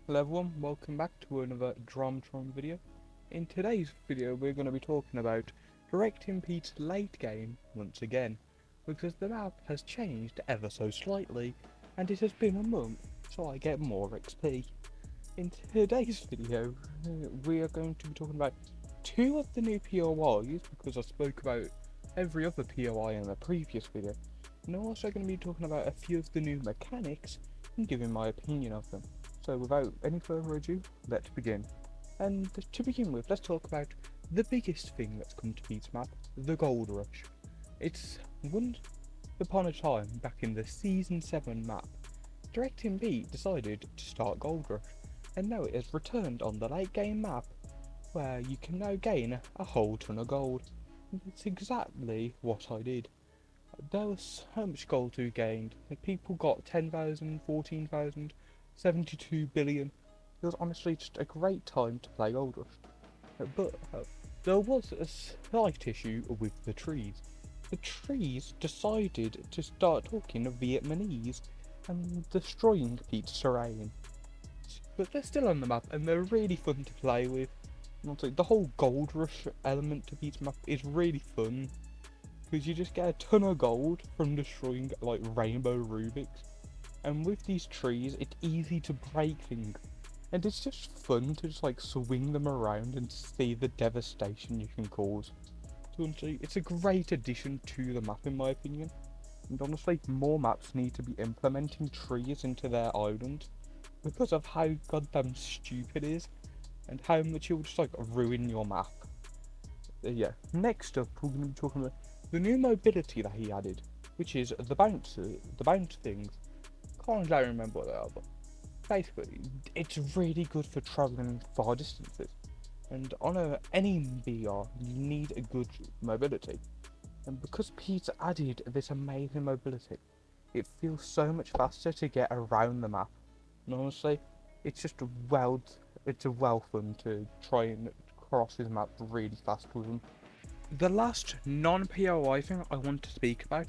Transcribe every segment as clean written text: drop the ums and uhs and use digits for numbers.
Hello everyone, welcome back to another Dramatron video. In today's video we're going to be talking about Directingpete Late game once again, because the map has changed ever so slightly and it has been a month, so I get more XP. In today's video we are going to be talking about two of the new POIs, because I spoke about every other POI in the previous video, and I'm also going to be talking about a few of the new mechanics and giving my opinion of them. So without any further ado, let's begin. And to begin with, let's talk about the biggest thing that's come to Pete's map, the Gold Rush. It's once upon a time, back in the Season 7 map, Directingpete decided to start Gold Rush, and now it has returned on the late game map, where you can now gain a whole ton of gold. And that's exactly what I did. There was so much gold to be gained. Like, people got 10,000, 14,000. 72 billion. It was honestly just a great time to play Gold Rush. But there was a slight issue with the trees. The trees decided to start talking Vietnamese and destroying Pete's terrain. But they're still on the map and they're really fun to play with. Honestly, the whole Gold Rush element to Pete's map is really fun, because you just get a ton of gold from destroying like rainbow Rubiks. And with these trees, it's easy to break things, and it's just fun to just like swing them around and see the devastation you can cause. So honestly, it's a great addition to the map in my opinion. And honestly, more maps need to be implementing trees into their island, because of how goddamn stupid it is, and how much it will just like ruin your map. Yeah, next up we're going to be talking about the new mobility that he added, which is the bounce things. Can't exactly remember what they are, but basically, it's really good for travelling far distances. And on any BR, you need a good mobility. And because Pete's added this amazing mobility, it feels so much faster to get around the map. And honestly, it's just it's a well fun to try and cross his map really fast with him. The last non-POI thing I want to speak about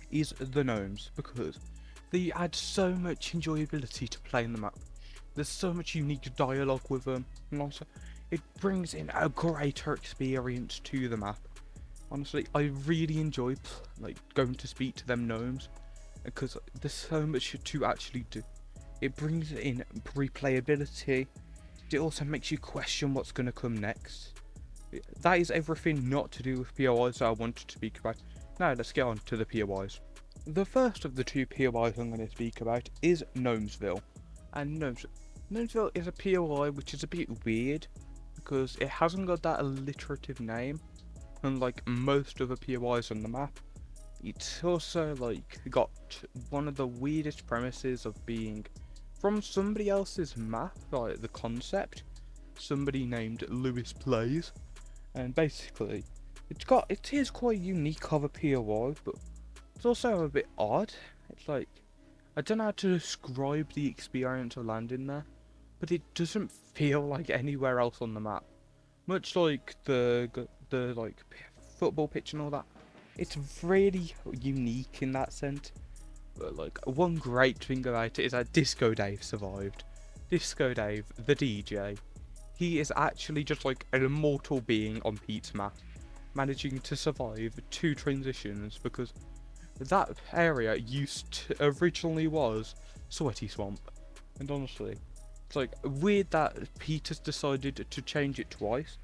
is the gnomes, because they add so much enjoyability to playing the map. There's so much unique dialogue with them, and also it brings in a greater experience to the map. Honestly, I really enjoy like going to speak to them gnomes, because there's so much to actually do. It brings in replayability. It also makes you question what's going to come next. That is everything not to do with POIs that I wanted to speak about. Now let's get on to the POIs. The first of the two POIs I'm going to speak about is Gnomesville. And Gnomesville is a POI which is a bit weird, because it hasn't got that alliterative name, unlike most other POIs on the map. It's also like got one of the weirdest premises of being from somebody else's map, like the concept, somebody named Lewis Plays, and basically it is quite unique of a POI, but it's also a bit odd. It's like, I don't know how to describe the experience of landing there, but it doesn't feel like anywhere else on the map. Much like the like football pitch and all that, it's really unique in that sense. But like, one great thing about it is that Disco Dave survived. Disco Dave, the DJ, he is actually just like an immortal being on Pete's map, managing to survive two transitions, because that area originally was Sweaty Swamp. And honestly, it's like weird that Pete has decided to change it twice.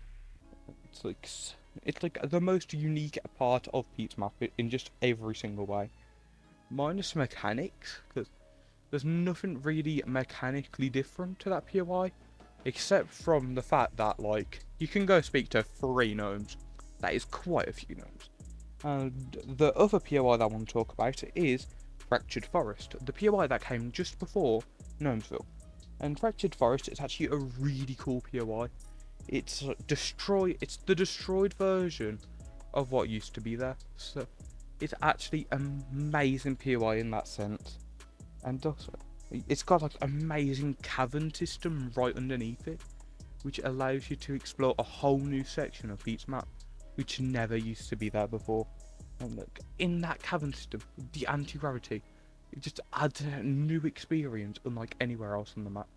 It's like the most unique part of Pete's map in just every single way. Minus mechanics, because there's nothing really mechanically different to that POI, except from the fact that like you can go speak to 3 gnomes. That is quite a few gnomes. And the other POI that I want to talk about is Fractured Forest, the POI that came just before Gnomesville. And Fractured Forest is actually a really cool POI. It's the destroyed version of what used to be there. So it's actually an amazing POI in that sense. And also, it's got like amazing cavern system right underneath it, which allows you to explore a whole new section of Pete's map, which never used to be there before. And look, in that cavern system, the anti-gravity, it just adds a new experience unlike anywhere else on the map.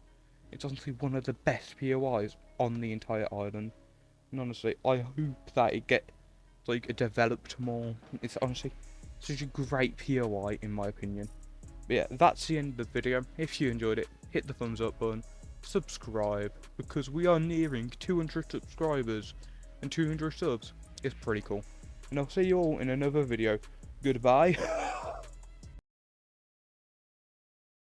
It's honestly one of the best POIs on the entire island. And honestly, I hope that it gets like developed more. It's honestly such a great POI in my opinion. But yeah, that's the end of the video. If you enjoyed it, hit the thumbs up button, subscribe, because we are nearing 200 subscribers, and 200 subs is pretty cool. And I'll see you all in another video. Goodbye.